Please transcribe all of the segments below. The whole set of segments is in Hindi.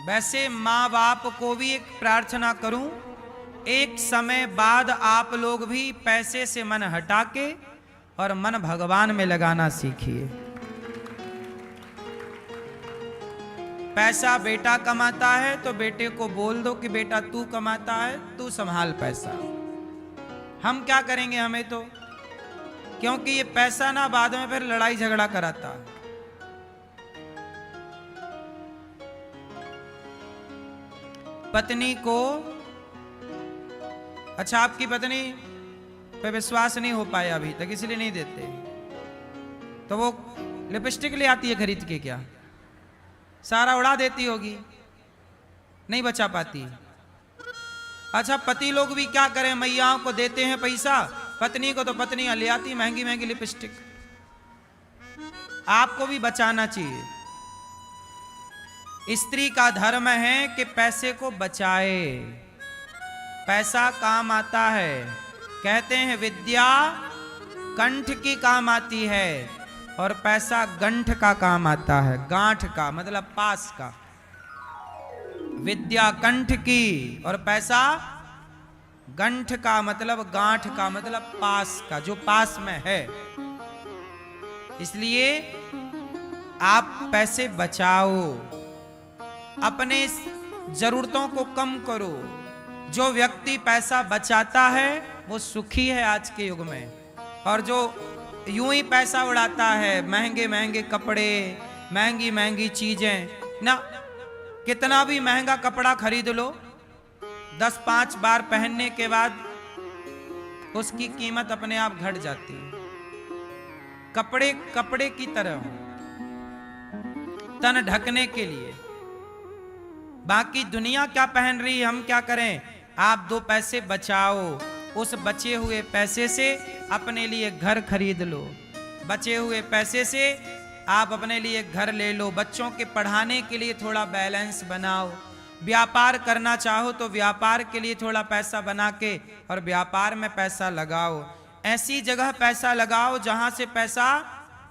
वैसे माँ बाप को भी एक प्रार्थना करूं, एक समय बाद आप लोग भी पैसे से मन हटा के और मन भगवान में लगाना सीखिए। पैसा बेटा कमाता है तो बेटे को बोल दो कि बेटा तू कमाता है, तू संभाल पैसा। हम क्या करेंगे, हमें तो, क्योंकि ये पैसा ना बाद में फिर लड़ाई झगड़ा कराता है। पत्नी को, अच्छा आपकी पत्नी पे विश्वास नहीं हो पाया अभी तक इसलिए नहीं देते, तो वो लिपस्टिक ले आती है खरीद के, क्या सारा उड़ा देती होगी, नहीं बचा पाती। अच्छा पति लोग भी क्या करें, मैयाओं को देते हैं पैसा, पत्नी को तो पत्नियां ले आती महंगी महंगी लिपस्टिक। आपको भी बचाना चाहिए। स्त्री का धर्म है कि पैसे को बचाए, पैसा काम आता है। कहते हैं विद्या कंठ की काम आती है और पैसा गंठ का काम आता है। गांठ का मतलब पास का। विद्या कंठ की और पैसा गंठ का मतलब गांठ का मतलब पास का, जो पास में है। इसलिए आप पैसे बचाओ, अपने जरूरतों को कम करो। जो व्यक्ति पैसा बचाता है वो सुखी है आज के युग में, और जो यूं ही पैसा उड़ाता है, महंगे महंगे कपड़े, महंगी महंगी चीजें ना, कितना भी महंगा कपड़ा खरीद लो, 10-5 बार पहनने के बाद उसकी कीमत अपने आप घट जाती है। कपड़े कपड़े की तरह हो, तन ढकने के लिए। बाकी दुनिया क्या पहन रही है, हम क्या करें। आप 2 पैसे बचाओ, उस बचे हुए पैसे से अपने लिए घर खरीद लो, बचे हुए पैसे से आप अपने लिए घर ले लो, बच्चों के पढ़ाने के लिए थोड़ा बैलेंस बनाओ। व्यापार करना चाहो तो व्यापार के लिए थोड़ा पैसा बना के और व्यापार में पैसा लगाओ। ऐसी जगह पैसा लगाओ जहां से पैसा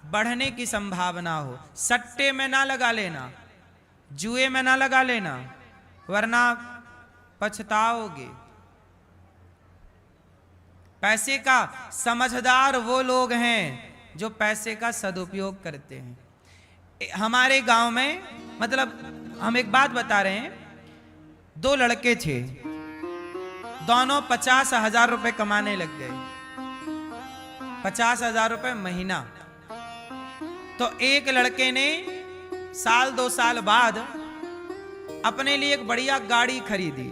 बढ़ने की संभावना हो। सट्टे में ना लगा लेना, जुए में ना लगा लेना, वरना पछताओगे। पैसे का समझदार वो लोग हैं जो पैसे का सदुपयोग करते हैं। हमारे गांव में, मतलब हम एक बात बता रहे हैं, 2 लड़के थे, दोनों 50,000 रुपए कमाने लग गए, 50,000 रुपए महीना। तो एक लड़के ने 1-2 साल बाद अपने लिए एक बढ़िया गाड़ी खरीदी।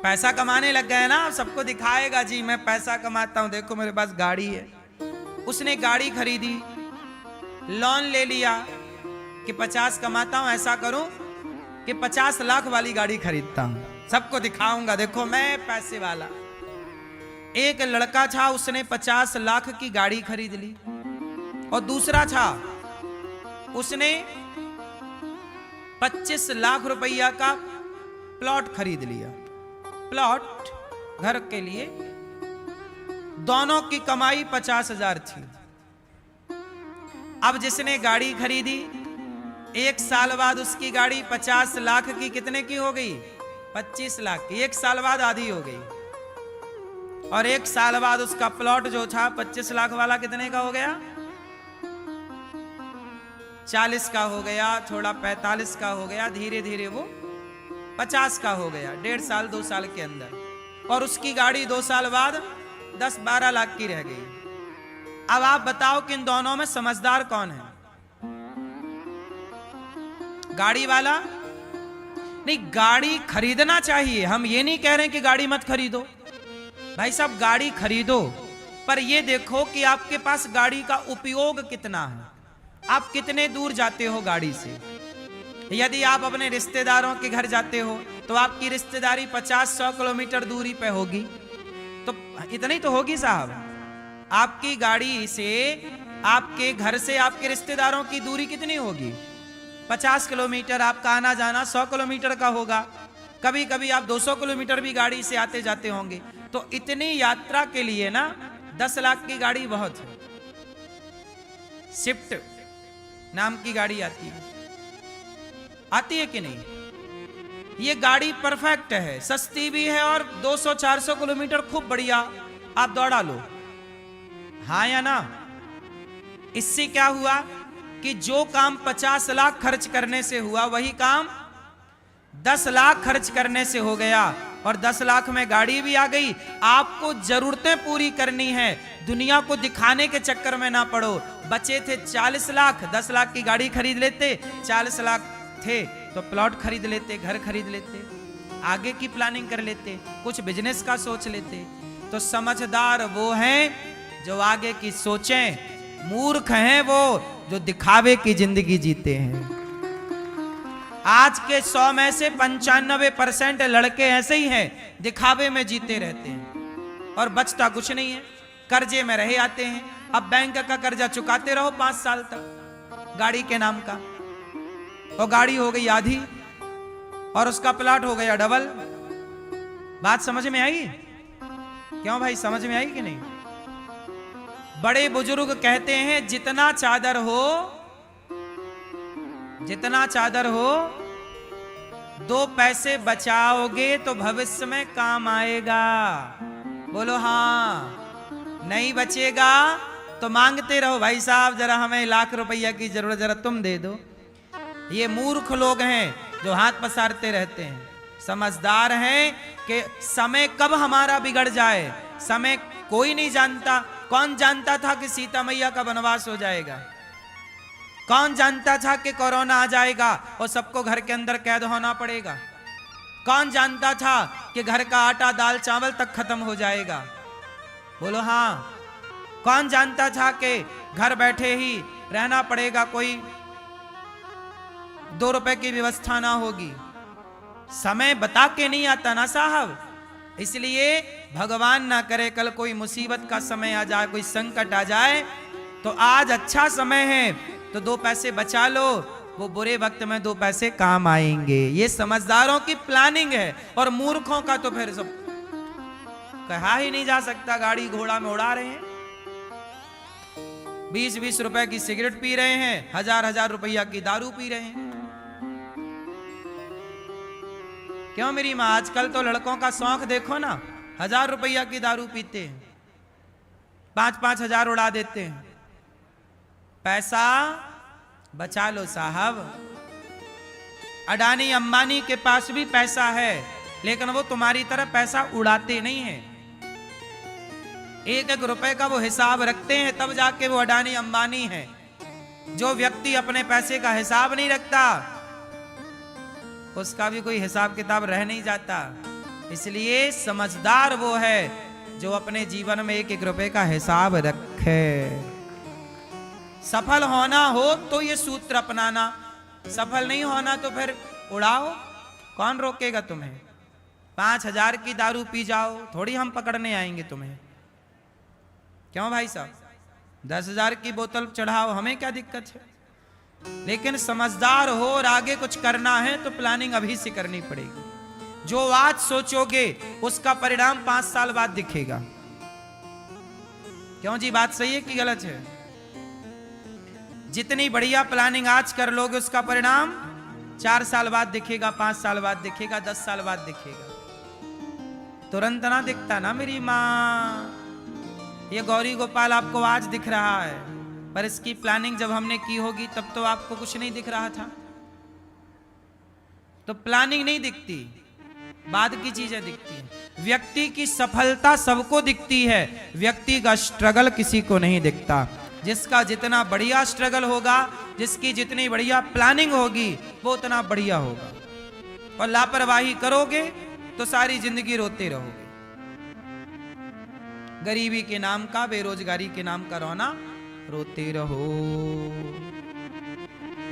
पैसा कमाने लग गए ना, सबको दिखाएगा जी मैं पैसा कमाता हूं, देखो मेरे पास गाड़ी है। उसने गाड़ी खरीदी, लोन ले लिया कि 50 कमाता हूं, ऐसा करूं कि 50 लाख वाली गाड़ी खरीदता हूं, सबको दिखाऊंगा देखो मैं पैसे वाला। एक लड़का था, उसने 50 लाख की गाड़ी खरीद ली, और दूसरा था, उसने 25 लाख रुपया का प्लॉट खरीद लिया। प्लॉट घर के लिए, दोनों की कमाई 50,000 थी। अब जिसने गाड़ी खरीदी, 1 साल बाद उसकी गाड़ी 50 लाख की कितने की हो गई, 25 लाख की। 1 साल बाद आधी हो गई। और 1 साल बाद उसका प्लॉट जो था 25 लाख वाला कितने का हो गया, 40 का हो गया, थोड़ा 45 का हो गया, धीरे धीरे वो 50 का हो गया, 1.5 साल 2 साल के अंदर। और उसकी गाड़ी 2 साल बाद 10-12 लाख की रह गई। अब आप बताओ कि इन दोनों में समझदार कौन है, गाड़ी वाला? नहीं, गाड़ी खरीदना चाहिए, हम ये नहीं कह रहे कि गाड़ी मत खरीदो, भाई साहब गाड़ी खरीदो, पर ये देखो कि आपके पास गाड़ी का उपयोग कितना है, आप कितने दूर जाते हो गाड़ी से। यदि आप अपने रिश्तेदारों के घर जाते हो तो आपकी रिश्तेदारी 50-100 किलोमीटर दूरी पे होगी, तो इतनी तो होगी साहब। आपकी गाड़ी से, आपके घर से आपके रिश्तेदारों की दूरी कितनी होगी, 50 किलोमीटर। आपका आना जाना 100 किलोमीटर का होगा, कभी कभी आप 200 किलोमीटर भी गाड़ी से आते जाते होंगे। तो इतनी यात्रा के लिए ना 10 लाख की गाड़ी बहुत है। स्विफ्ट नाम की गाड़ी आती है, आती है कि नहीं? ये गाड़ी परफेक्ट है, सस्ती भी है और 200-400 किलोमीटर खूब बढ़िया आप दौड़ा लो। हाँ या ना? इससे क्या हुआ कि जो काम 50 लाख खर्च करने से हुआ वही काम 10 लाख खर्च करने से हो गया, और 10 लाख में गाड़ी भी आ गई। आपको जरूरतें पूरी करनी है, दुनिया को दिखाने के चक्कर में ना पड़ो। बचे थे 40 लाख, 10 लाख की गाड़ी खरीद लेते, 40 लाख थे तो प्लॉट खरीद लेते, घर खरीद लेते, आगे की प्लानिंग कर लेते, कुछ बिजनेस का सोच लेते। तो समझदार वो हैं जो आगे की सोचें, मूर्ख हैं वो जो दिखावे की जिंदगी जीते हैं। आज के 100 में से 95% लड़के ऐसे ही हैं, दिखावे में जीते रहते हैं और बचता कुछ नहीं है, कर्जे में रहे आते हैं। अब बैंक का कर्जा चुकाते रहो 5 साल तक गाड़ी के नाम का, और गाड़ी हो गई आधी और उसका प्लॉट हो गया डबल। बात समझ में आई? क्यों भाई, समझ में आई कि नहीं? बड़े बुजुर्ग कहते हैं जितना चादर हो, जितना चादर हो, 2 पैसे बचाओगे तो भविष्य में काम आएगा। बोलो हाँ। नहीं बचेगा तो मांगते रहो, भाई साहब जरा हमें 1 लाख रुपया की जरूरत, जरा तुम दे दो। ये मूर्ख लोग हैं जो हाथ पसारते रहते हैं। समझदार हैं कि समय कब हमारा बिगड़ जाए, समय कोई नहीं जानता। कौन जानता था कि सीता मैया का वनवास हो जाएगा? कौन जानता था कि कोरोना आ जाएगा और सबको घर के अंदर कैद होना पड़ेगा? कौन जानता था कि घर का आटा दाल चावल तक खत्म हो जाएगा? बोलो हाँ। कौन जानता था कि घर बैठे ही रहना पड़ेगा, कोई 2 रुपए की व्यवस्था ना होगी? समय बता के नहीं आता ना साहब। इसलिए भगवान ना करे कल कोई मुसीबत का समय आ जाए, कोई संकट आ जाए, तो आज अच्छा समय है तो 2 पैसे बचा लो, वो बुरे वक्त में 2 पैसे काम आएंगे। ये समझदारों की प्लानिंग है, और मूर्खों का तो फिर सब कहा ही नहीं जा सकता। गाड़ी घोड़ा में उड़ा रहे हैं, 20-20 रुपए की सिगरेट पी रहे हैं, 1000-1000 रुपया की दारू पी रहे हैं। क्यों मेरी माँ, आजकल तो लड़कों का शौक देखो ना, 1000 रुपया की दारू पीते हैं, 5-5 हजार उड़ा देते हैं। पैसा बचा लो साहब। अडानी अंबानी के पास भी पैसा है, लेकिन वो तुम्हारी तरह पैसा उड़ाते नहीं हैं। 1-1 रुपए का वो हिसाब रखते हैं, तब जाके वो अडानी अंबानी है। जो व्यक्ति अपने पैसे का हिसाब नहीं रखता उसका भी कोई हिसाब किताब रह नहीं जाता। इसलिए समझदार वो है जो अपने जीवन में 1-1 रुपए का हिसाब रखे। सफल होना हो तो ये सूत्र अपनाना, सफल नहीं होना तो फिर उड़ाओ, कौन रोकेगा तुम्हें? 5000 की दारू पी जाओ, थोड़ी हम पकड़ने आएंगे तुम्हें। क्यों भाई साहब, 10,000 की बोतल चढ़ाओ, हमें क्या दिक्कत है? लेकिन समझदार हो और आगे कुछ करना है तो प्लानिंग अभी से करनी पड़ेगी। जो आज सोचोगे उसका परिणाम 5 साल बाद दिखेगा। क्यों जी, बात सही है कि गलत है? जितनी बढ़िया प्लानिंग आज कर लोगे उसका परिणाम 4 साल बाद दिखेगा, 5 साल बाद दिखेगा, 10 साल बाद दिखेगा। तुरंत ना दिखता ना मेरी माँ। ये गौरी गोपाल आपको आज दिख रहा है, पर इसकी प्लानिंग जब हमने की होगी तब तो आपको कुछ नहीं दिख रहा था। तो प्लानिंग नहीं दिखती, बाद की चीजें दिखती हैं। व्यक्ति की सफलता सबको दिखती है, व्यक्ति का स्ट्रगल किसी को नहीं दिखता। जिसका जितना बढ़िया स्ट्रगल होगा, जिसकी जितनी बढ़िया प्लानिंग होगी, वो उतना बढ़िया होगा। और लापरवाही करोगे तो सारी जिंदगी रोते रहोगे। गरीबी के नाम का, बेरोजगारी के नाम का रोना रोते रहो।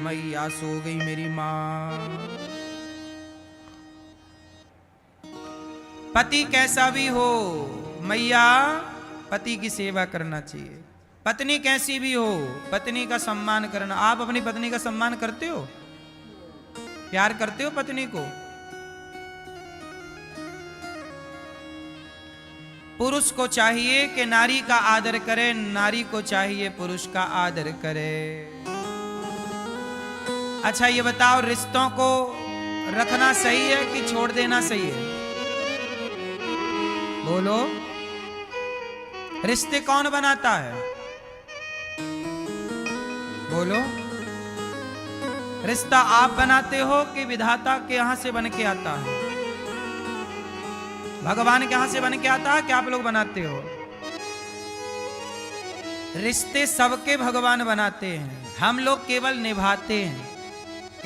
मैया सो गई मेरी माँ। पति कैसा भी हो मैया, पति की सेवा करना चाहिए। पत्नी कैसी भी हो, पत्नी का सम्मान करना। आप अपनी पत्नी का सम्मान करते हो? प्यार करते हो पत्नी को? पुरुष को चाहिए कि नारी का आदर करे, नारी को चाहिए पुरुष का आदर करे। अच्छा ये बताओ, रिश्तों को रखना सही है कि छोड़ देना सही है? बोलो, रिश्ते कौन बनाता है? बोलो, रिश्ता आप बनाते हो कि विधाता के यहां से बन के आता है? भगवान के यहां से बन के आता है कि आप लोग बनाते हो? रिश्ते सबके भगवान बनाते हैं, हम लोग केवल निभाते हैं।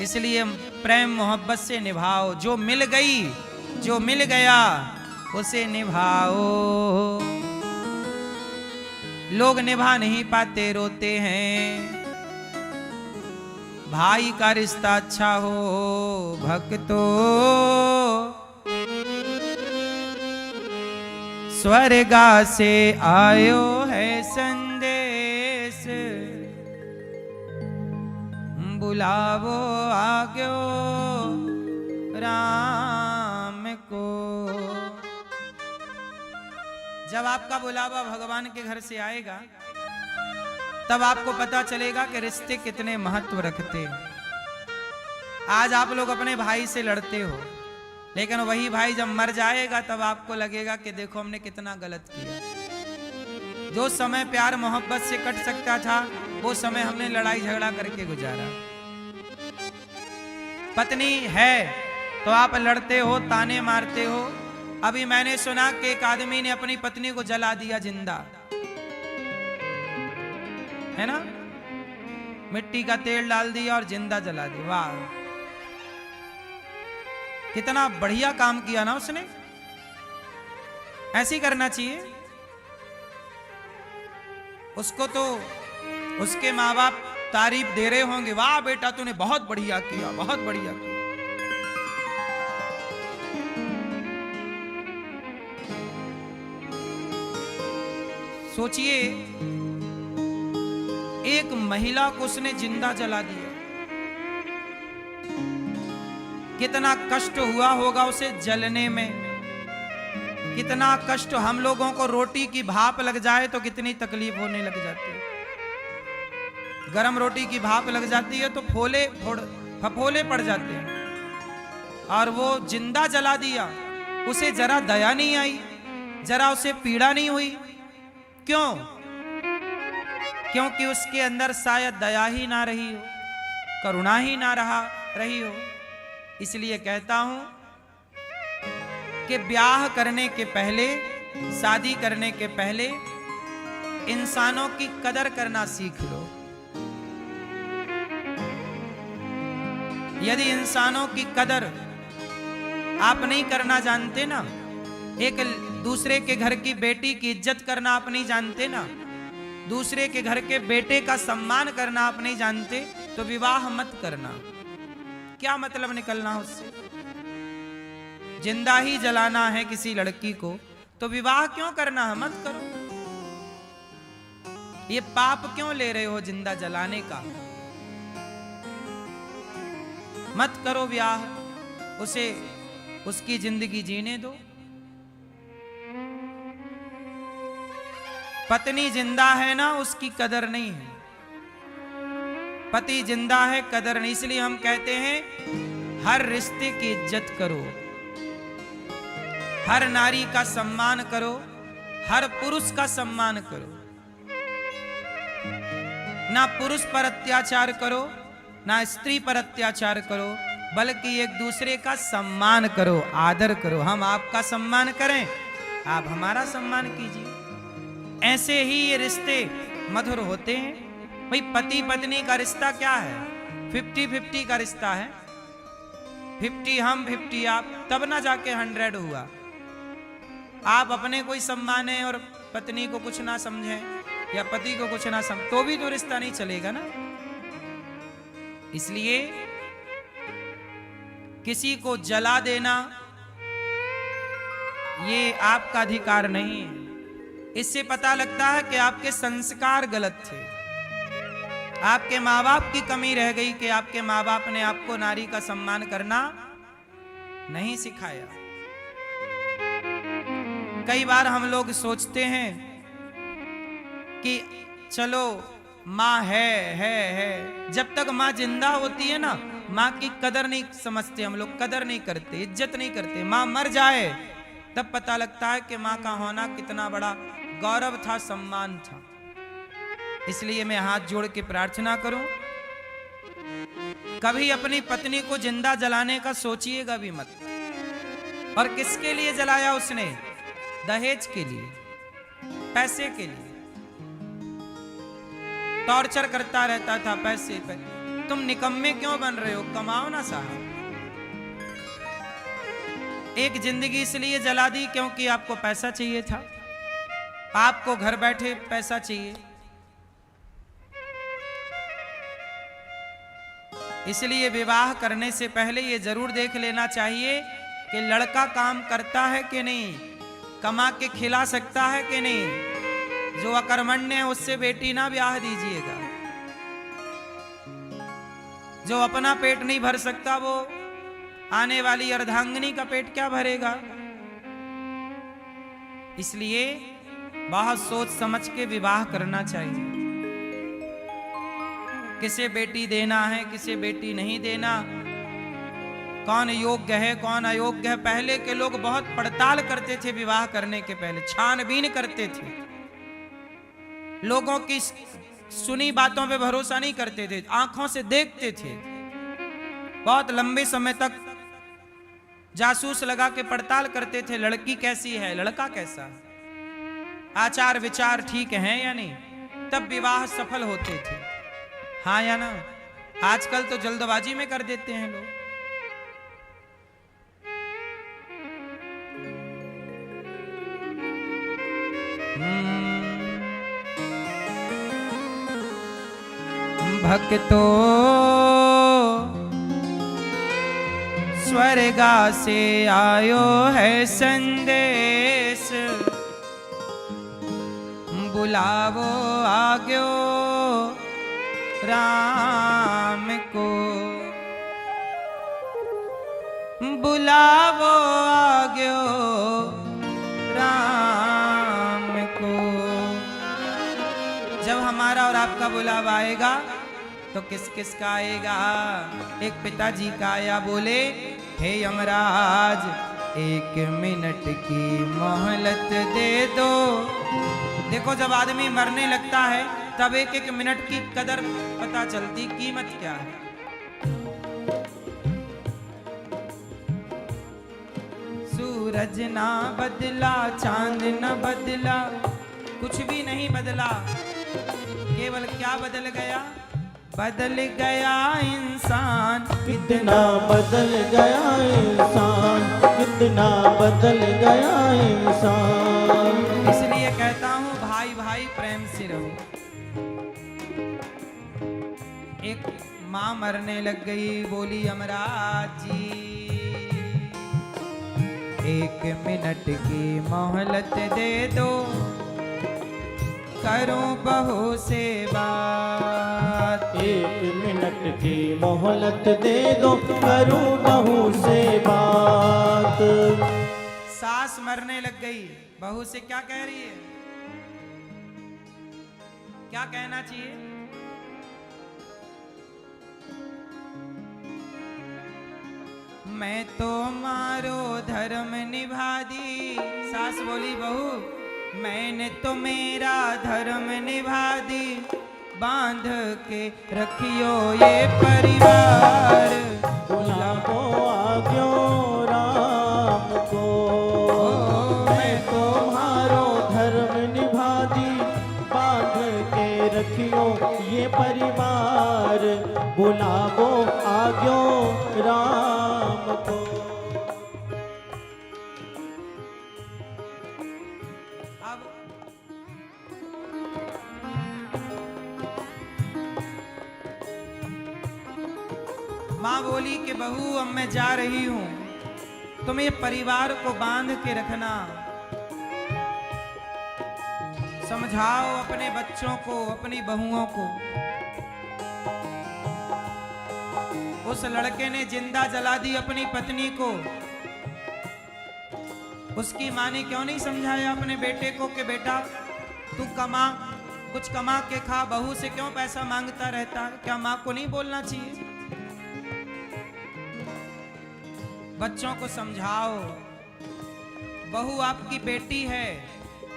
इसलिए प्रेम मोहब्बत से निभाओ। जो मिल गई, जो मिल गया उसे निभाओ। लोग निभा नहीं पाते, रोते हैं। भाई का रिश्ता अच्छा हो भक्तो, स्वर्गा से आयो है संदेश, बुलावो आग्यो राम को। जब आपका बुलावा भगवान के घर से आएगा, तब आपको पता चलेगा कि रिश्ते कितने महत्व रखते हैं। आज आप लोग अपने भाई से लड़ते हो, लेकिन वही भाई जब मर जाएगा तब आपको लगेगा कि देखो हमने कितना गलत किया। जो समय प्यार मोहब्बत से कट सकता था, वो समय हमने लड़ाई झगड़ा करके गुजारा। पत्नी है तो आप लड़ते हो, ताने मारते हो। अभी मैंने सुना कि एक आदमी ने अपनी पत्नी को जला दिया जिंदा, है ना? मिट्टी का तेल डाल दिया और जिंदा जला दिया। वाह, कितना बढ़िया काम किया ना उसने। ऐसे ही करना चाहिए। उसको तो उसके माँ बाप तारीफ दे रहे होंगे, वाह बेटा तूने बहुत बढ़िया किया, बहुत बढ़िया किया। सोचिए, एक महिला को उसने जिंदा जला दिया। कितना कष्ट हुआ होगा उसे जलने में, कितना कष्ट। हम लोगों को रोटी की भाप लग जाए तो कितनी तकलीफ होने लग जाती है। गरम रोटी की भाप लग जाती है तो फफोले पड़ जाते हैं। और वो जिंदा जला दिया, उसे जरा दया नहीं आई, जरा उसे पीड़ा नहीं हुई। क्यों? क्योंकि उसके अंदर शायद दया ही ना रही हो, करुणा ही ना रही हो। इसलिए कहता हूं कि ब्याह करने के पहले, शादी करने के पहले इंसानों की कदर करना सीख लो। यदि इंसानों की कदर आप नहीं करना जानते ना, एक दूसरे के घर की बेटी की इज्जत करना आप नहीं जानते ना, दूसरे के घर के बेटे का सम्मान करना आप नहीं जानते, तो विवाह मत करना। क्या मतलब निकलना उससे? जिंदा ही जलाना है किसी लड़की को तो विवाह क्यों करना है? मत करो। ये पाप क्यों ले रहे हो जिंदा जलाने का? मत करो ब्याह, उसे उसकी जिंदगी जीने दो। पत्नी जिंदा है ना, उसकी कदर नहीं है। पति जिंदा है, कदर नहीं। इसलिए हम कहते हैं हर रिश्ते की इज्जत करो, हर नारी का सम्मान करो, हर पुरुष का सम्मान करो। ना पुरुष पर अत्याचार करो, ना स्त्री पर अत्याचार करो, बल्कि एक दूसरे का सम्मान करो, आदर करो। हम आपका सम्मान करें, आप हमारा सम्मान कीजिए। ऐसे ही ये रिश्ते मधुर होते हैं। भाई पति पत्नी का रिश्ता क्या है? 50-50 का रिश्ता है। 50 हम 50 आप, तब ना जाके 100 हुआ। आप अपने को ही सम्माने और पत्नी को कुछ ना समझें या पति को कुछ ना समझ, तो भी तो रिश्ता नहीं चलेगा ना। इसलिए किसी को जला देना ये आपका अधिकार नहीं है। इससे पता लगता है कि आपके संस्कार गलत थे, आपके माँ बाप की कमी रह गई कि आपके माँ बाप ने आपको नारी का सम्मान करना नहीं सिखाया। कई बार हम लोग सोचते हैं कि चलो माँ है। जब तक माँ जिंदा होती है ना, माँ की कदर नहीं समझते हम लोग, कदर नहीं करते, इज्जत नहीं करते। माँ मर जाए तब पता लगता है कि माँ का होना कितना बड़ा गौरव था, सम्मान था। इसलिए मैं हाथ जोड़ के प्रार्थना करूं, कभी अपनी पत्नी को जिंदा जलाने का सोचिएगा भी मत। और किसके लिए जलाया उसने? दहेज के लिए, पैसे के लिए। टॉर्चर करता रहता था पैसे पे। तुम निकम्मे क्यों बन रहे हो? कमाओ ना साहब। एक जिंदगी इसलिए जला दी क्योंकि आपको पैसा चाहिए था, आपको घर बैठे पैसा चाहिए। इसलिए विवाह करने से पहले ये जरूर देख लेना चाहिए कि लड़का काम करता है कि नहीं, कमा के खिला सकता है कि नहीं। जो अकर्मण्य है उससे बेटी ना ब्याह दीजिएगा। जो अपना पेट नहीं भर सकता वो आने वाली अर्धांगिनी का पेट क्या भरेगा? इसलिए बहुत सोच समझ के विवाह करना चाहिए। किसे बेटी देना है, किसे बेटी नहीं देना, कौन योग्य है, कौन अयोग्य है। पहले के लोग बहुत पड़ताल करते थे, विवाह करने के पहले छानबीन करते थे। लोगों की सुनी बातों पे भरोसा नहीं करते थे, आंखों से देखते थे। बहुत लंबे समय तक जासूस लगा के पड़ताल करते थे, लड़की कैसी है, लड़का कैसा है, आचार विचार ठीक है या नहीं, तब विवाह सफल होते थे। हाँ या ना? आजकल तो जल्दबाजी में कर देते हैं लोग। भक्तो स्वर्गा से आयो है संदेश, बुलावो आग्यो राम को, बुलावो आग्यो राम को। जब हमारा और आपका बुलावा आएगा तो किस किस का आएगा? एक पिताजी का आया, बोले हे यमराज 1 मिनट की मोहलत दे दो। देखो जब आदमी मरने लगता है तब 1-1 मिनट की कदर पता चलती, कीमत क्या है। सूरज ना बदला, चांद ना बदला, कुछ भी नहीं बदला। केवल क्या बदल गया? बदल गया इंसान। कितना बदल गया इंसान, कितना बदल गया इंसान। इसलिए कहता हूँ भाई भाई प्रेम से रहो। एक माँ मरने लग गई, बोली यमराज जी 1 मिनट की मोहलत दे दो, करूं बहू से बात। 1 मिनट की मोहलत दे दो, करूं बहू से बात। सास मरने लग गई, बहू से क्या कह रही है? क्या कहना चाहिए? मैं तो मारो धर्म निभा दी। सास बोली बहू मैंने तो मेरा धर्म निभा दी, बांध के रखियो ये परिवार, बुलावो आग्यो राम को। मैं तुम्हारो धर्म निभा दी, बांध के रखियो ये परिवार, बुलावो आग्यो राम को। माँ बोली कि बहू अब मैं जा रही हूं, तुम ये परिवार को बांध के रखना, समझाओ अपने बच्चों को, अपनी बहुओं को। उस लड़के ने जिंदा जला दी अपनी पत्नी को। उसकी माँ ने क्यों नहीं समझाया अपने बेटे को कि बेटा तू कमा, कुछ कमा के खा, बहू से क्यों पैसा मांगता रहता है? क्या माँ को नहीं बोलना चाहिए? बच्चों को समझाओ, बहू आपकी बेटी है,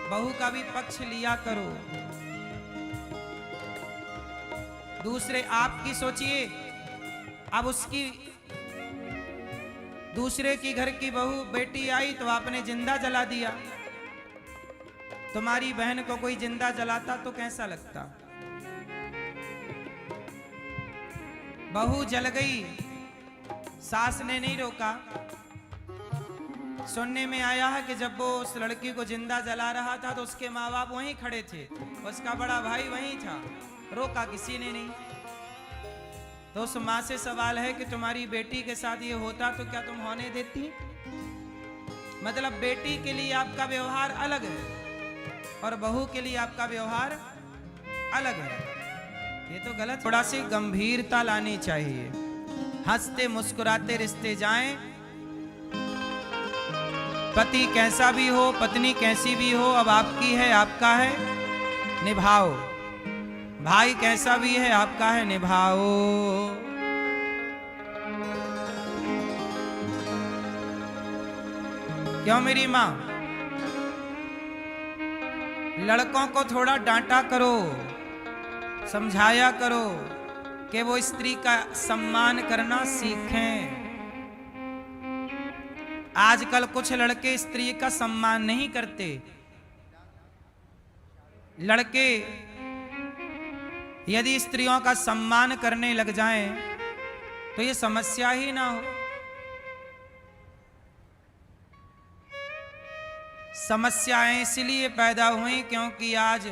बहू का भी पक्ष लिया करो। दूसरे आपकी सोचिए, अब उसकी दूसरे की घर की बहू बेटी आई तो आपने जिंदा जला दिया। तुम्हारी बहन को कोई जिंदा जलाता तो कैसा लगता? बहू जल गई, सास ने नहीं रोका। सुनने में आया है कि जब वो उस लड़की को जिंदा जला रहा था तो उसके माँ बाप वहीं खड़े थे, उसका बड़ा भाई वहीं था, रोका किसी ने नहीं। तो उस माँ से सवाल है कि तुम्हारी बेटी के साथ ये होता तो क्या तुम होने देती? मतलब बेटी के लिए आपका व्यवहार अलग है और बहू के लिए आपका व्यवहार अलग है। ये तो गलत। थोड़ा सी गंभीरता लानी चाहिए। हंसते मुस्कुराते रिश्ते जाएं। पति कैसा भी हो, पत्नी कैसी भी हो, अब आपकी है, आपका है, निभाओ। भाई कैसा भी है, आपका है, निभाओ। क्यों मेरी मां? लड़कों को थोड़ा डांटा करो, समझाया करो कि वो स्त्री का सम्मान करना सीखें। आजकल कुछ लड़के स्त्री का सम्मान नहीं करते। लड़के यदि स्त्रियों का सम्मान करने लग जाएं तो ये समस्या ही ना हो। समस्याएं इसलिए पैदा हुई क्योंकि आज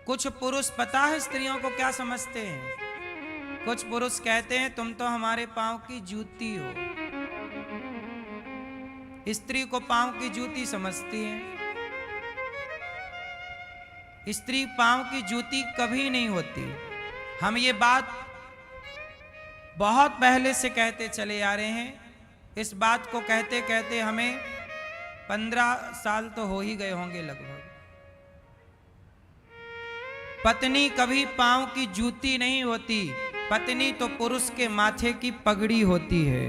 कुछ पुरुष, पता है स्त्रियों को क्या समझते हैं? कुछ पुरुष कहते हैं तुम तो हमारे पांव की जूती हो। स्त्री को पांव की जूती समझती है। स्त्री पांव की जूती कभी नहीं होती। हम ये बात बहुत पहले से कहते चले आ रहे हैं। इस बात को कहते कहते हमें 15 साल तो हो ही गए होंगे लगभग। पत्नी कभी पांव की जूती नहीं होती। पत्नी तो पुरुष के माथे की पगड़ी होती है,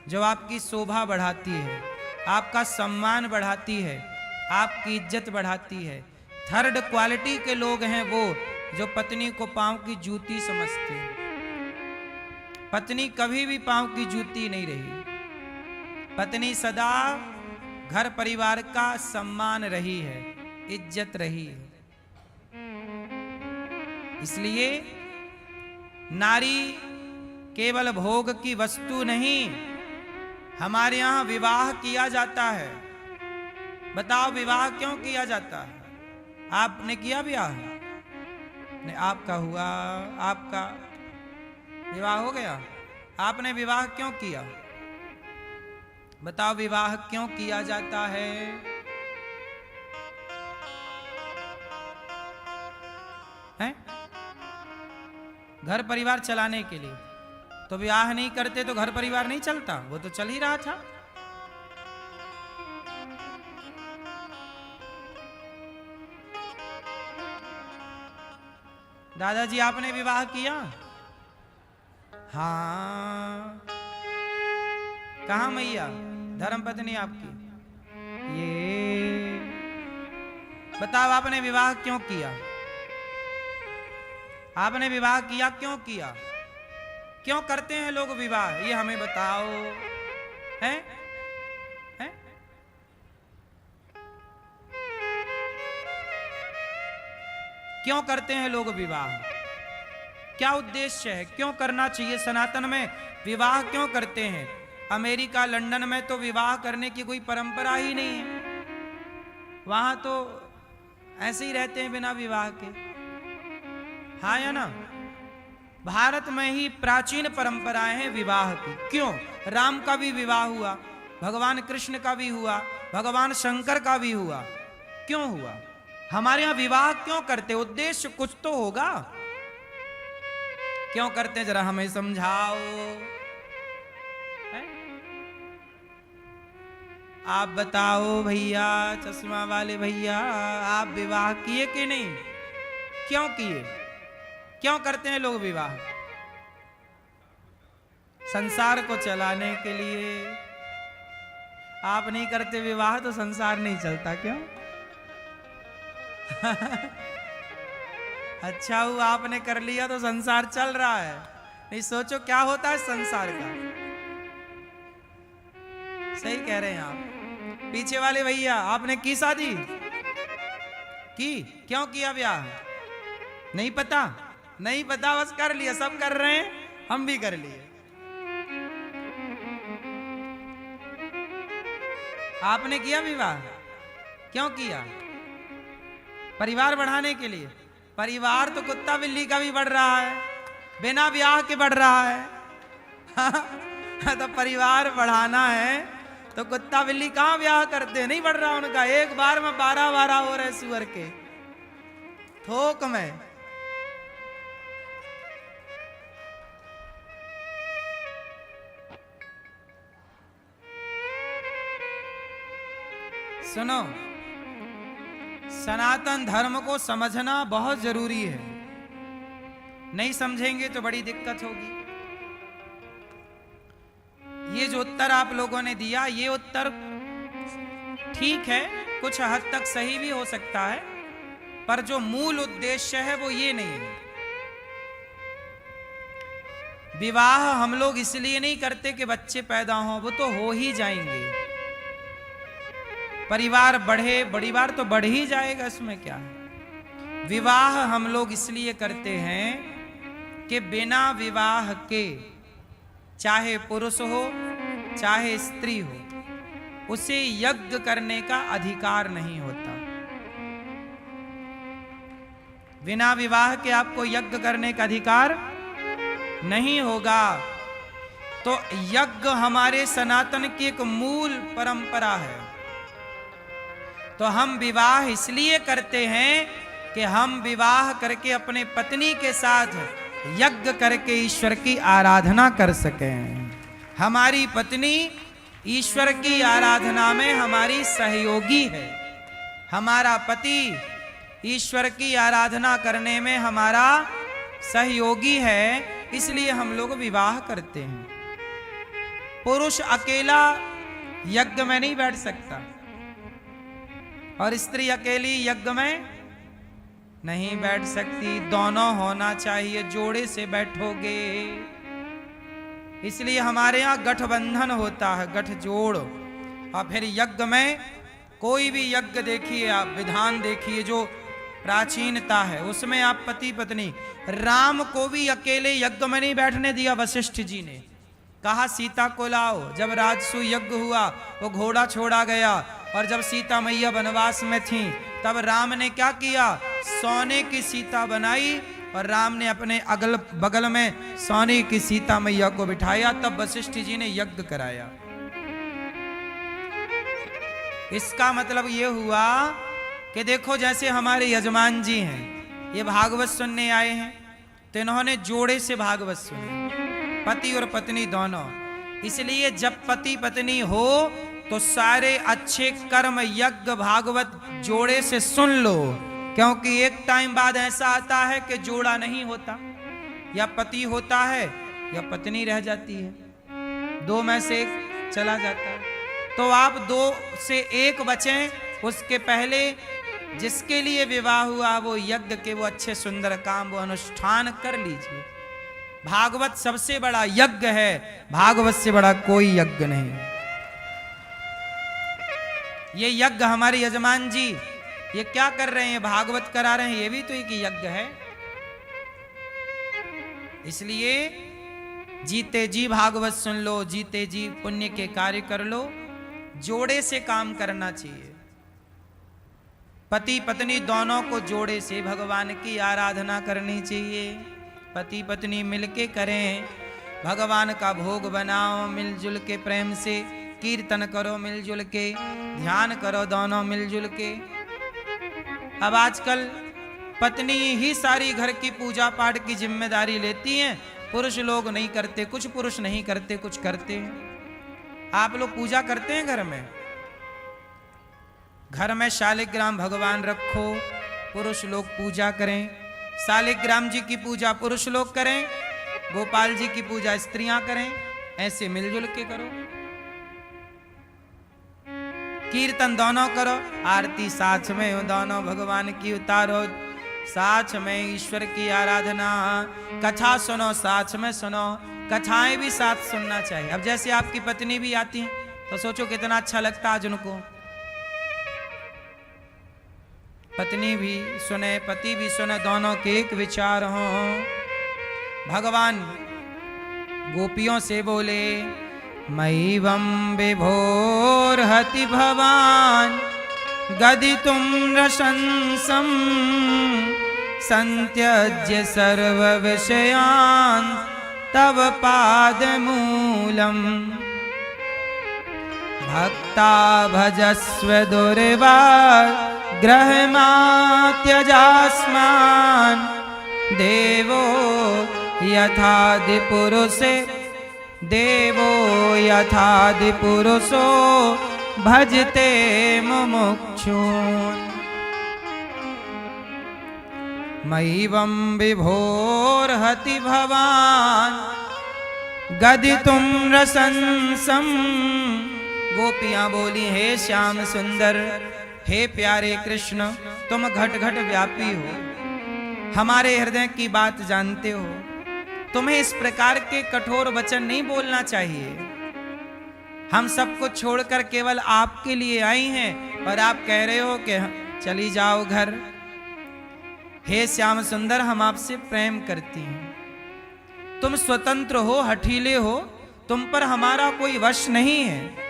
जो आपकी शोभा बढ़ाती है, आपका सम्मान बढ़ाती है, आपकी इज्जत बढ़ाती है। थर्ड क्वालिटी के लोग हैं वो जो पत्नी को पांव की जूती समझते हैं। पत्नी कभी भी पांव की जूती नहीं रही। पत्नी सदा घर परिवार का सम्मान रही है, इज्जत रही है। इसलिए नारी केवल भोग की वस्तु नहीं। हमारे यहां विवाह किया जाता है। बताओ विवाह क्यों किया जाता है? आपने किया विवाह? नहीं, आपका हुआ, आपका विवाह हो गया। आपने विवाह क्यों किया? बताओ विवाह क्यों किया जाता है? हैं? घर परिवार चलाने के लिए। तो विवाह नहीं करते तो घर परिवार नहीं चलता, वो तो चल ही रहा था। दादाजी आपने विवाह किया? हाँ। कहाँ मैया धर्मपत्नी आपकी? ये बताओ आपने विवाह क्यों किया? आपने विवाह किया क्यों किया? क्यों करते हैं लोग विवाह? ये हमें बताओ। हैं? हैं? क्यों करते हैं लोग विवाह? क्या उद्देश्य है? क्यों करना चाहिए? सनातन में विवाह क्यों करते हैं? अमेरिका, लंदन में तो विवाह करने की कोई परंपरा ही नहीं है। वहां तो ऐसे ही रहते हैं बिना विवाह के। हाँ या ना? भारत में ही प्राचीन परंपराएं हैं विवाह की। क्यों? राम का भी विवाह हुआ, भगवान कृष्ण का भी हुआ, भगवान शंकर का भी हुआ। क्यों हुआ? हमारे यहां विवाह क्यों करते? उद्देश्य कुछ तो होगा। क्यों करते जरा हमें समझाओ। है? आप बताओ भैया, चश्मा वाले भैया, आप विवाह किए कि नहीं? क्यों किए? क्यों करते हैं लोग विवाह? संसार को चलाने के लिए। आप नहीं करते विवाह तो संसार नहीं चलता, क्यों? अच्छा हुआ आपने कर लिया तो संसार चल रहा है, नहीं सोचो क्या होता है संसार का। सही कह रहे हैं आप। पीछे वाले भैया, आपने की शादी की? क्यों किया ब्याह? नहीं पता? नहीं पता, बस कर लिया। सब कर रहे हैं, हम भी कर लिए। आपने किया विवाह? क्यों किया? परिवार बढ़ाने के लिए। परिवार तो कुत्ता बिल्ली का भी बढ़ रहा है, बिना ब्याह के बढ़ रहा है। तो परिवार बढ़ाना है तो कुत्ता बिल्ली कहां ब्याह करते? नहीं बढ़ रहा उनका। एक बार में 12 हो रहे सुअर के थोक में। सुनो, सनातन धर्म को समझना बहुत जरूरी है। नहीं समझेंगे तो बड़ी दिक्कत होगी। ये जो उत्तर आप लोगों ने दिया, ये उत्तर ठीक है, कुछ हद तक सही भी हो सकता है, पर जो मूल उद्देश्य है वो ये नहीं है। विवाह हम लोग इसलिए नहीं करते कि बच्चे पैदा हों, वो तो हो ही जाएंगे। परिवार बढ़े, परिवार तो बढ़ ही जाएगा, इसमें क्या है। विवाह हम लोग इसलिए करते हैं कि बिना विवाह के, चाहे पुरुष हो चाहे स्त्री हो, उसे यज्ञ करने का अधिकार नहीं होता। बिना विवाह के आपको यज्ञ करने का अधिकार नहीं होगा। तो यज्ञ हमारे सनातन की एक मूल परंपरा है। तो हम विवाह इसलिए करते हैं कि हम विवाह करके अपने पत्नी के साथ यज्ञ करके ईश्वर की आराधना कर सकें। हमारी पत्नी ईश्वर की आराधना में हमारी सहयोगी है। हमारा पति ईश्वर की आराधना करने में हमारा सहयोगी है, इसलिए हम लोग विवाह करते हैं। पुरुष अकेला यज्ञ में नहीं बैठ सकता और स्त्री अकेली यज्ञ में नहीं बैठ सकती। दोनों होना चाहिए, जोड़े से बैठोगे। इसलिए हमारे यहाँ गठबंधन होता है, गठजोड़। और फिर यज्ञ में कोई भी यज्ञ देखिए आप, विधान देखिए जो प्राचीनता है, उसमें आप पति पत्नी। राम को भी अकेले यज्ञ में नहीं बैठने दिया वशिष्ठ जी ने, कहा सीता को लाओ। जब राजसू यज्ञ हुआ वो घोड़ा छोड़ा गया, और जब सीता मैया वनवास में थी तब राम ने क्या किया? सोने की सीता बनाई और राम ने अपने अगल बगल में सोने की सीता मैया को बिठाया। तब वशिष्ठ जी ने यज्ञ कराया। इसका मतलब ये हुआ कि देखो, जैसे हमारे यजमान जी हैं, ये भागवत सुनने आए हैं, तो इन्होंने जोड़े से भागवत सुनी, पति और पत्नी दोनों। इसलिए जब पति पत्नी हो तो सारे अच्छे कर्म यज्ञ भागवत जोड़े से सुन लो, क्योंकि एक टाइम बाद ऐसा आता है कि जोड़ा नहीं होता, या पति होता है या पत्नी रह जाती है, दो में से एक चला जाता है। तो आप दो से एक बचें, उसके पहले जिसके लिए विवाह हुआ वो यज्ञ के वो अच्छे सुंदर काम वो अनुष्ठान कर लीजिए। भागवत सबसे बड़ा यज्ञ है, भागवत से बड़ा कोई यज्ञ नहीं। ये यज्ञ हमारे यजमान जी ये क्या कर रहे हैं? भागवत करा रहे हैं, ये भी तो एक यज्ञ है। इसलिए जीते जी भागवत सुन लो, जीते जी पुण्य के कार्य कर लो। जोड़े से काम करना चाहिए। पति पत्नी दोनों को जोड़े से भगवान की आराधना करनी चाहिए। पति पत्नी मिलके करें, भगवान का भोग बनाओ मिलजुल के, प्रेम से कीर्तन करो मिलजुल के, ध्यान करो दोनों मिलजुल के। अब आजकल पत्नी ही सारी घर की पूजा पाठ की जिम्मेदारी लेती हैं, पुरुष लोग नहीं करते। कुछ पुरुष नहीं करते, कुछ करते हैं। आप लोग पूजा करते हैं घर में? घर में शालिग्राम भगवान रखो, पुरुष लोग पूजा करें। शालिग्राम जी की पूजा पुरुष लोग करें, गोपाल जी की पूजा स्त्रियां करें, ऐसे मिलजुल के करो। कीर्तन दोनों करो, आरती साथ में हो, दोनों भगवान की उतारो, साथ में ईश्वर की आराधना। कथा सुनो, साथ में सुनो, कथाएं भी साथ सुनना चाहिए। अब जैसे आपकी पत्नी भी आती तो सोचो कितना अच्छा लगता आज उनको। पत्नी भी सुने, पति भी सुने, दोनों के एक विचार हो। भगवान गोपियों से बोले, मैवं विभोर्हति भवान गदितुं रशंसं संत्यज्य सर्व विषयान् तव पादमूलम् भक्ता भजस्व दुर्वाग्रहमा त्यजास्मान् देवो यथादिपुरुषे देवो यथादिपुरुषो भजते मुमुक्षून्। मैवं विभोर्हति भवान् गदितुं रसंसं। गोपियां बोली, हे श्याम सुंदर, हे प्यारे कृष्ण, तुम घट घट व्यापी हो, हमारे हृदय की बात जानते हो, तुम्हें इस प्रकार के कठोर वचन नहीं बोलना चाहिए। हम सब कुछ छोड़कर केवल आपके लिए आई हैं और आप कह रहे हो कि चली जाओ घर। हे श्याम सुंदर, हम आपसे प्रेम करती हैं, तुम स्वतंत्र हो, हठीले हो, तुम पर हमारा कोई वश नहीं है।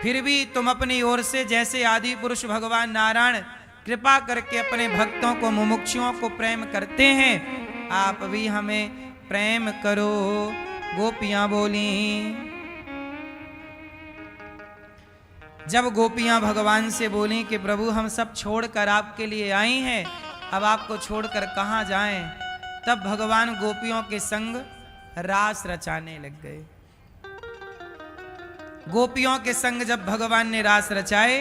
फिर भी तुम अपनी ओर से जैसे आदि पुरुष भगवान नारायण कृपा करके अपने भक्तों को, मुमुक्षुओं को प्रेम करते हैं, आप भी हमें प्रेम करो। गोपियां बोली। जब गोपियां भगवान से बोली कि प्रभु हम सब छोड़कर आपके लिए आई हैं, अब आपको छोड़कर कहां जाएं, तब भगवान गोपियों के संग रास रचाने लग गए। गोपियों के संग जब भगवान ने रास रचाए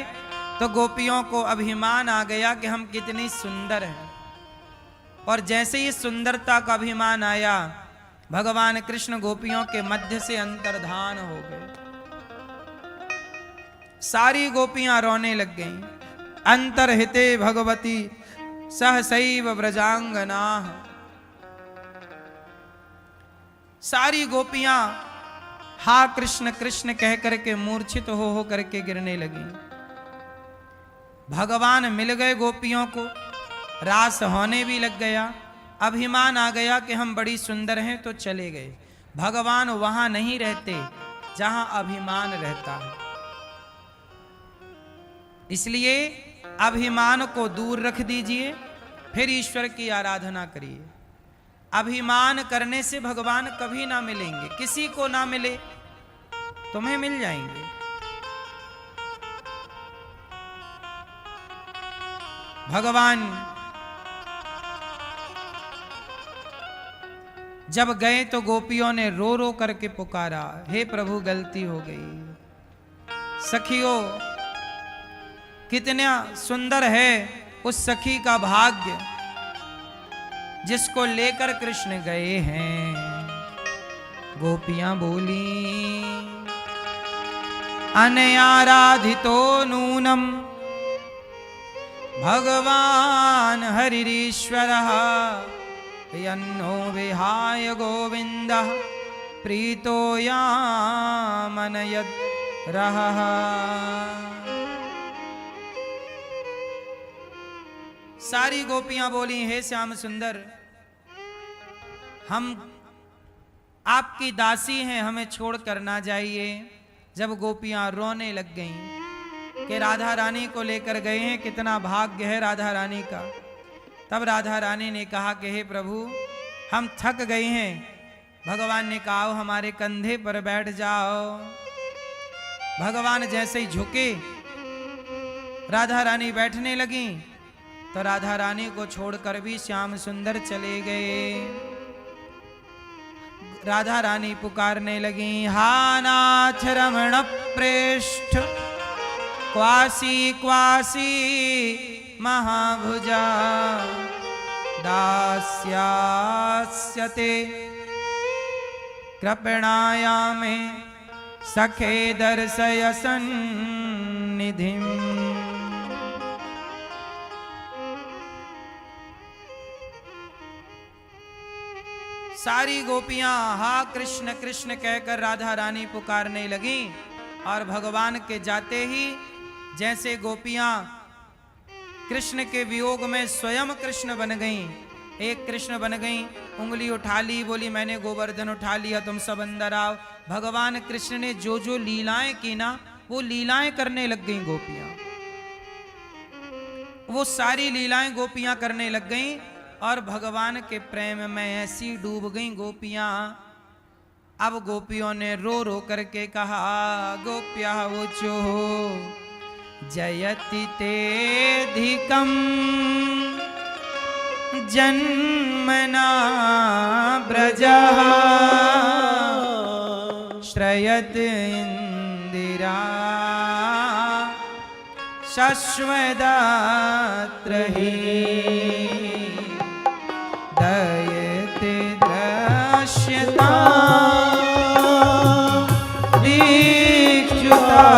तो गोपियों को अभिमान आ गया कि हम कितनी सुंदर हैं। और जैसे ही सुंदरता का अभिमान आया, भगवान कृष्ण गोपियों के मध्य से अंतर्धान हो गए। सारी गोपियां रोने लग गईं। अंतर्हिते भगवती सहसैव व्रजांगना। सारी गोपियां हा कृष्ण कृष्ण कह करके मूर्छित हो करके गिरने लगी। भगवान मिल गए गोपियों को, रास होने भी लग गया, अभिमान आ गया कि हम बड़ी सुंदर हैं तो चले गए। भगवान वहां नहीं रहते जहां अभिमान रहता है, इसलिए अभिमान को दूर रख दीजिए, फिर ईश्वर की आराधना करिए। अभिमान करने से भगवान कभी ना मिलेंगे, किसी को ना मिले, तुम्हें मिल जाएंगे। भगवान जब गए तो गोपियों ने रो रो करके पुकारा, हे प्रभु गलती हो गई। सखियों, कितना सुंदर है उस सखी का भाग्य जिसको लेकर कृष्ण गए हैं। गोपियां बोली, अनयाराधितो नूनम भगवान हरिरीश्वरः यन्नो विहाय गोविंदः प्रीतो यामनयद् रहः। सारी गोपियां बोली, हे श्याम सुंदर, हम आपकी दासी हैं, हमें छोड़कर ना जाइए। जब गोपियां रोने लग गईं कि राधा रानी को लेकर गए हैं, कितना भाग्य है राधा रानी का, तब राधा रानी ने कहा कि हे प्रभु हम थक गए हैं। भगवान ने कहा हमारे कंधे पर बैठ जाओ। भगवान जैसे ही झुके, राधा रानी बैठने लगी, तो राधा रानी को छोड़कर भी श्याम सुंदर चले गए। राधा रानी पुकारने लगी, हा नाथ रमण प्रेष्ठ क्वासी क्वासी महाभुजा दास्यास्यते कृपणाया मे सखे दर्शय सन्निधिम्। सारी गोपियां हा कृष्ण कृष्ण कहकर राधा रानी पुकारने लगी और भगवान के जाते ही जैसे गोपियां कृष्ण के वियोग में स्वयं कृष्ण बन गईं, एक कृष्ण बन गईं, उंगली उठा ली, बोली मैंने गोवर्धन उठा लिया, तुम सब अंदर आओ। भगवान कृष्ण ने जो जो लीलाएं की ना, वो लीलाएं करने लग गईं गोपियां, वो सारी लीलाएं गोपियां करने लग गईं और भगवान के प्रेम में ऐसी डूब गईं गोपियां। अब गोपियों ने रो रो करके कहा, गोप्या वोचो जयति तेधिकं जन्मना ब्रजः श्रयत इंदिरा शश्वदात्र हि दयते दृश्यता दीक्षुता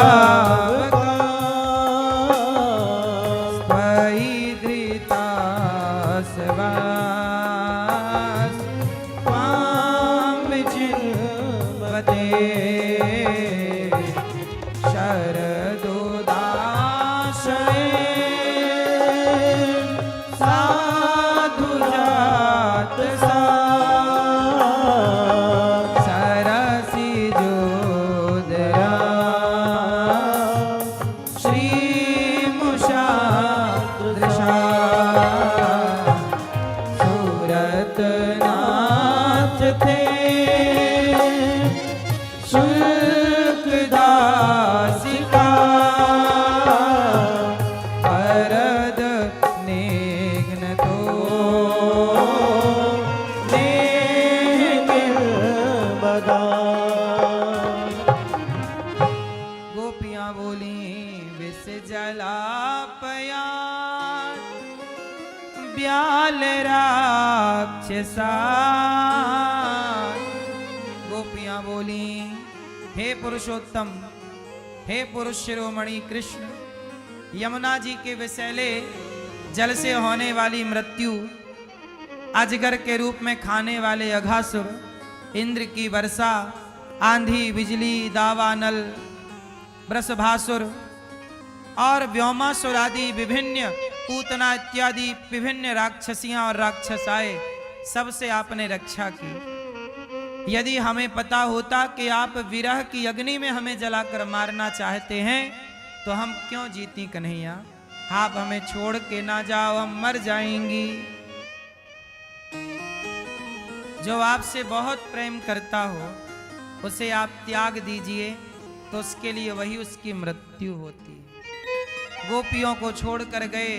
गोपियां बोली, हे पुरुषोत्तम, हे पुरुष शिरोमणि कृष्ण, यमुना जी के विषैले जल से होने वाली मृत्यु, अजगर के रूप में खाने वाले अघासुर, इंद्र की वर्षा, आंधी बिजली दावानल वृषभासुर और व्योमासुर आदि विभिन्न पूतना इत्यादि विभिन्न राक्षसियां और राक्षसाएं, सबसे आपने रक्षा की। यदि हमें पता होता कि आप विरह की अग्नि में हमें जलाकर मारना चाहते हैं तो हम क्यों जीती कन्हैया, आप हमें छोड़ के ना जाओ, हम मर जाएंगी। जो आपसे बहुत प्रेम करता हो उसे आप त्याग दीजिए तो उसके लिए वही उसकी मृत्यु होती है। गोपियों को छोड़कर गए,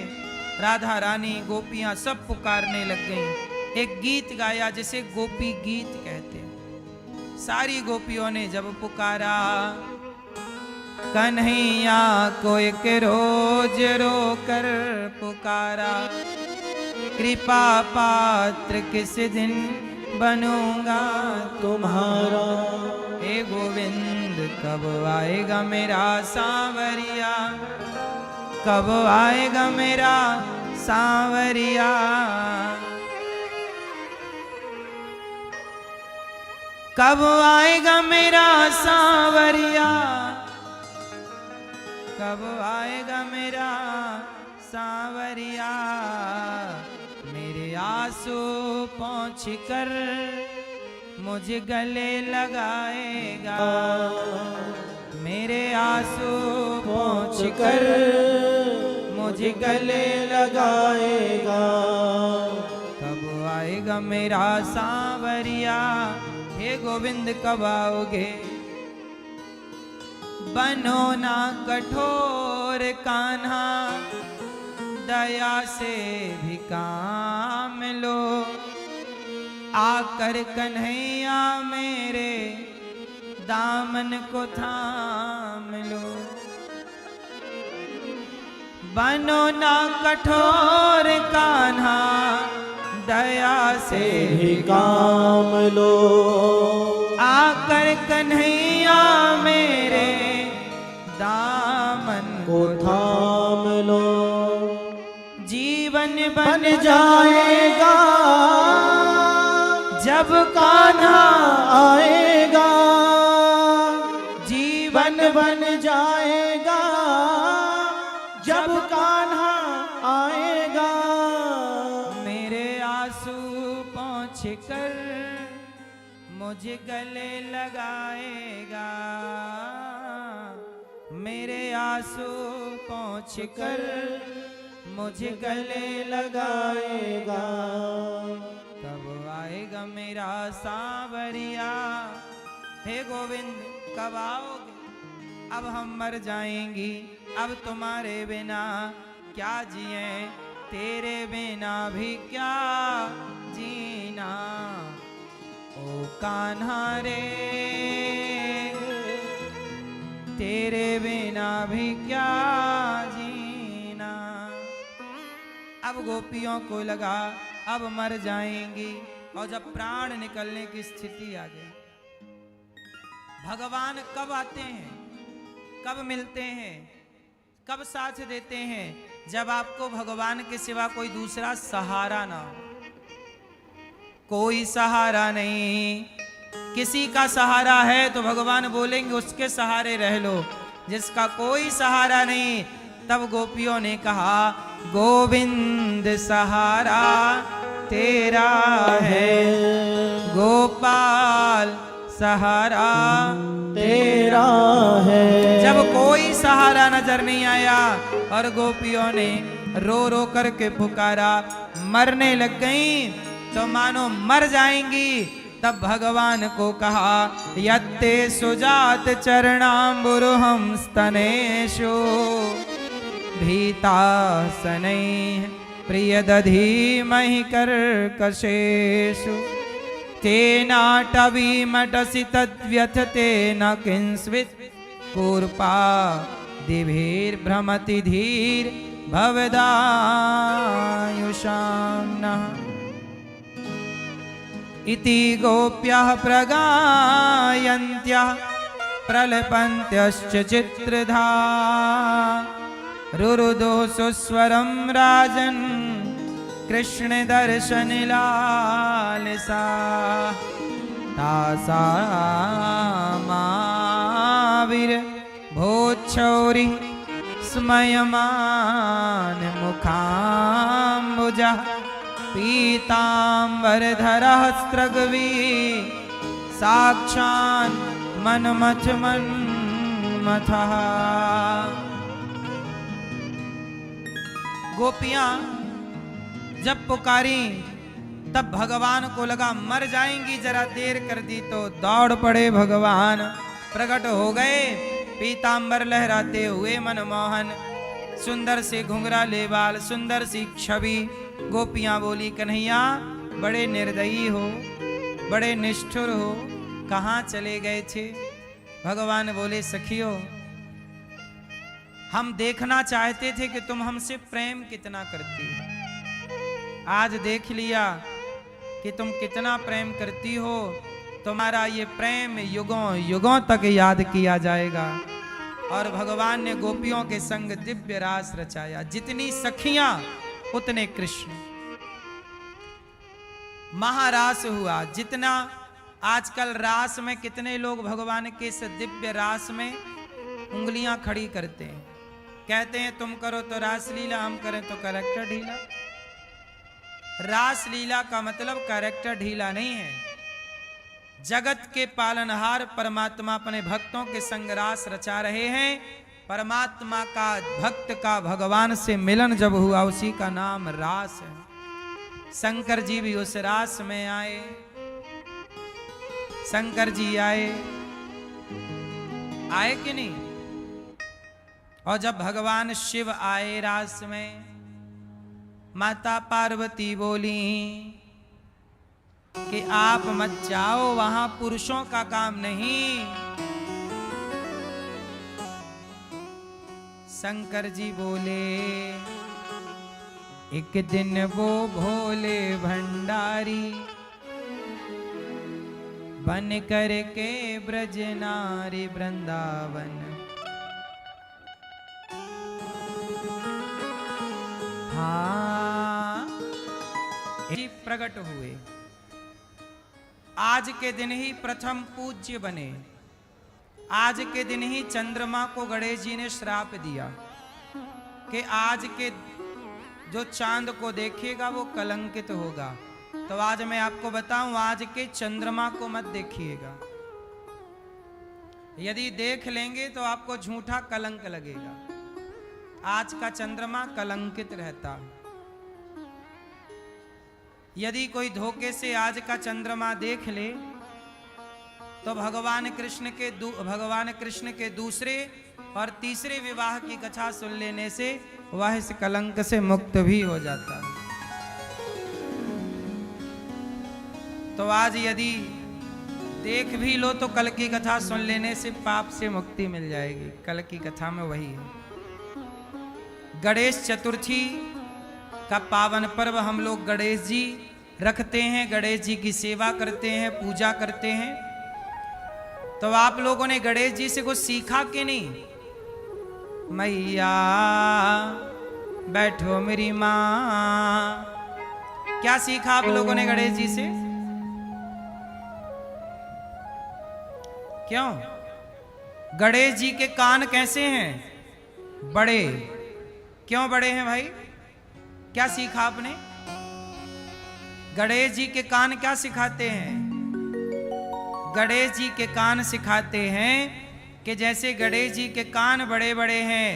राधा रानी गोपियां सब पुकारने लग गईं। एक गीत गाया जिसे गोपी गीत कहते हैं। सारी गोपियों ने जब पुकारा, कन्हैया को एक रोज रोकर पुकारा, कृपा पात्र किस दिन बनूंगा तुम्हारा। हे गोविंद कब आएगा मेरा सांवरिया, कब आएगा मेरा सांवरिया। कब आएगा मेरा सांवरिया, कब आएगा मेरा सांवरिया। मेरे आंसू पहुँच कर मुझे गले लगाएगा, मेरे आंसू पहुँच कर मुझे गले लगाएगा। कब आएगा मेरा सांवरिया, हे गोविंद कब आओगे। बनो ना कठोर कान्हा, दया से भी काम लो, आकर कन्हैया मेरे दामन को थाम लो। बनो ना कठोर कान्हा, दया से ही काम लो। आकर कन्हैया मेरे दामन को थाम लो। जीवन बन जाएगा जब कान्हा आएगा। जीवन बन जाएगा जब कान्हा आएगा। मेरे आंसू पहुँच कर मुझे गले लगाएगा। मेरे आंसू पहुँच कर मुझे गले लगाएगा। तब आएगा मेरा सांवरिया। हे गोविंद कब आओगे? अब हम मर जाएंगी, अब तुम्हारे बिना क्या जिए, तेरे बिना भी क्या जीना। ओ कान्हा रे तेरे बिना भी क्या जीना। अब गोपियों को लगा अब मर जाएंगी, और जब प्राण निकलने की स्थिति आ गई, भगवान कब आते हैं, कब मिलते हैं, कब साथ देते हैं? जब आपको भगवान के सिवा कोई दूसरा सहारा ना हो। कोई सहारा नहीं, किसी का सहारा है तो भगवान बोलेंगे उसके सहारे रह लो। जिसका कोई सहारा नहीं, तब गोपियों ने कहा गोविंद सहारा तेरा है, गोपाल सहारा तेरा है। जब कोई सहारा नजर नहीं आया और गोपियों ने रो रो करके पुकारा, मरने लग गईं तो मानो मर जाएंगी, तब भगवान को कहा यत्ते सुजात चरणाम्बुरुहं स्तनेषु भीता सनैः प्रियदधीमहि कर्कशेषु तेनाटवीमटसि तद्व्यथते न किंस्वित् कूर्पा दिभिर्भ्रमति धीर भवदायुषां नः। इति गोप्यः प्रगायन्त्यः प्रलपन्त्यश्च चित्रधा रुरुदो सुस्वरं राजन् कृष्ण दर्शन लालसा। तासामाविर भोच्छौरि स्मयमान मुखाम्बुजः पीताम्बरधरः स्त्रग्वी साक्षान् मनमथ मन्मथः। गोपियां जब पुकारी तब भगवान को लगा मर जाएंगी, जरा देर कर दी तो दौड़ पड़े भगवान। प्रकट हो गए पीतांबर लहराते हुए मनमोहन, सुंदर से घुंघराले बाल, सुंदर सी छवि। गोपियां बोली कन्हैया बड़े निर्दयी हो, बड़े निष्ठुर हो, कहाँ चले गए थे? भगवान बोले सखियो हम देखना चाहते थे कि तुम हमसे प्रेम कितना करती हो। आज देख लिया कि तुम कितना प्रेम करती हो। तुम्हारा ये प्रेम युगों युगों तक याद किया जाएगा। और भगवान ने गोपियों के संग दिव्य रास रचाया। जितनी सखियां उतने कृष्ण। महारास हुआ। जितना आजकल रास में कितने लोग भगवान के इस दिव्य रास में उंगलियां खड़ी करते हैं, कहते हैं तुम करो तो रास लीला, हम करें तो कैरेक्टर ढीला। रास लीला का मतलब कैरेक्टर ढीला नहीं है। जगत के पालनहार परमात्मा अपने भक्तों के संग रास रचा रहे हैं। परमात्मा का भक्त का भगवान से मिलन जब हुआ उसी का नाम रास है। शंकर जी भी उस रास में आए। शंकर जी आए कि नहीं? और जब भगवान शिव आए रास में, माता पार्वती बोली कि आप मत जाओ, वहां पुरुषों का काम नहीं। शंकर जी बोले एक दिन वो भोले भंडारी बन कर के ब्रज नारी वृंदावन, हाँ प्रकट हुए। आज के दिन ही प्रथम पूज्य बने। आज के दिन ही चंद्रमा को गणेश जी ने श्राप दिया कि आज के जो चांद को देखेगा वो कलंकित होगा। तो आज मैं आपको बताऊं, आज के चंद्रमा को मत देखिएगा। यदि देख लेंगे तो आपको झूठा कलंक लगेगा। आज का चंद्रमा कलंकित रहता। यदि कोई धोखे से आज का चंद्रमा देख ले तो भगवान कृष्ण के दूसरे और तीसरे विवाह की कथा सुन लेने से वह इस कलंक से मुक्त भी हो जाता है। तो आज यदि देख भी लो तो कल की कथा सुन लेने से पाप से मुक्ति मिल जाएगी। कल की कथा में वही है। गणेश चतुर्थी का पावन पर्व हम लोग गणेश जी रखते हैं, गणेश जी की सेवा करते हैं, पूजा करते हैं। तो आप लोगों ने गणेश जी से कुछ सीखा कि नहीं? मैया बैठो मेरी माँ, क्या सीखा आप लोगों ने गणेश जी से? क्यों? गणेश जी के कान कैसे हैं? बड़े। क्यों बड़े हैं भाई? क्या सीखा आपने? गणेश जी के कान क्या सिखाते हैं? गणेश जी के कान सिखाते हैं कि जैसे गणेश जी के कान बड़े बड़े हैं,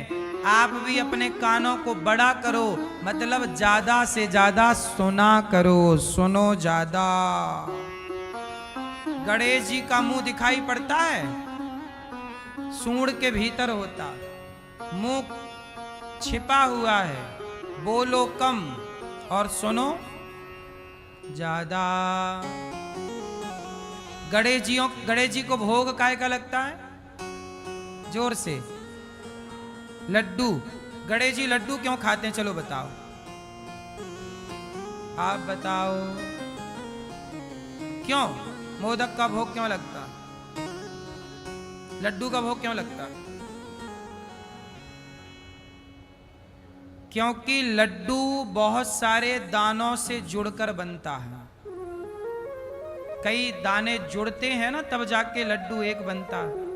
आप भी अपने कानों को बड़ा करो, मतलब ज्यादा से ज्यादा सुना करो, सुनो ज्यादा। गणेश जी का मुंह दिखाई पड़ता है, सूंड के भीतर होता, मुंह छिपा हुआ है। बोलो कम और सुनो ज्यादा। गणेश जी को भोग काय का लगता है? जोर से, लड्डू। गणेश जी लड्डू क्यों खाते हैं? चलो बताओ, आप बताओ क्यों? मोदक का भोग क्यों लगता? लड्डू का भोग क्यों लगता? क्योंकि लड्डू बहुत सारे दानों से जुड़कर बनता है। कई दाने जुड़ते हैं ना, तब जाके लड्डू एक बनता है।